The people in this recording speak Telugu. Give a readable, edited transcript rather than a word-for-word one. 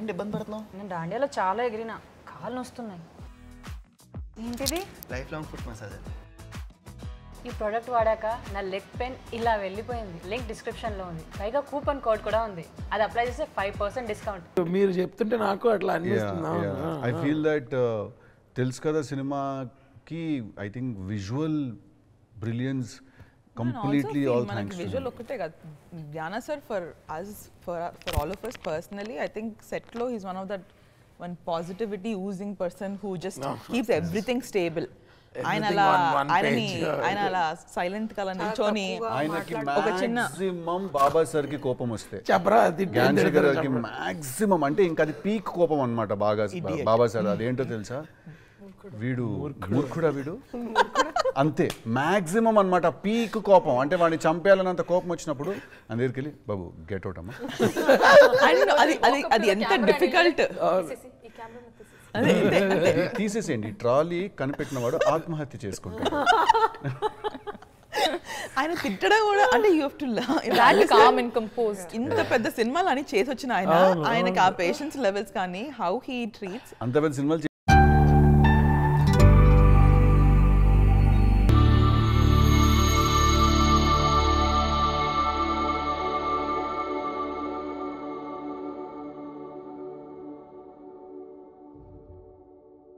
ఏంటి ఇబ్బంది పడుతున్నావు? నేను దాండియాలో చాలా ఎగిరినా, కాళ్ళు నొస్తున్నాయి. ఏంటిది? Life long foot massage. ఈ ప్రోడక్ట్ వాడాక నా లెగ్ పెయిన్ ఇలా వెళ్ళిపోయింది. లింక్ డిస్క్రిప్షన్లో ఉంది, పైగా కూపన్ కోడ్ కూడా ఉంది. అది అప్లై చేస్తే 5% డిస్కౌంట్. మీరు చెప్తుంటే నాకు అట్లా అనిపిస్తుంది. ఐ ఫీల్ దట్ తెలుసు కదా సినిమాకి I think visual brilliance completely all thanks to visual ఒకటే కాదు ధ్యాన sir for us for all of us personally I think set lo he's one positivity oozing person who just keeps everything stable. ఆయన అలా సైలెంట్ గా నిల్చొని ఆయనకి మాక్సిమం బాబా సార్ కి కోపం వస్తే కి మాక్సిమం అంటే ఇంకా అది పీక్ కోపం అన్నమాట. బాబా సార్ అదేంటో తెలుసా, వీడు మూర్ఖుడా వీడు అంతే మాక్సిమం అన్నమాట. పీక్ కోపం అంటే వాడిని చంపేయాలన్నంత కోపం వచ్చినప్పుడు అందరికి వెళ్ళి బాబు గెట్ అవుట్ అమ్మా. అది ఎంత డిఫికల్ట్. తీసేసేయండి ట్రాలీ కనిపెట్టినవాడు ఆత్మహత్య చేసుకుంటాడు. ఆయన తిట్టడం కూడా అంటే you have to calm and compose. ఇంత పెద్ద సినిమాలు అని చేసి వచ్చిన ఆయనకి ఆ పేషెన్స్ లెవెల్స్ కానీ హౌ హీ ట్రీట్స్ అంత పెద్ద సినిమాలు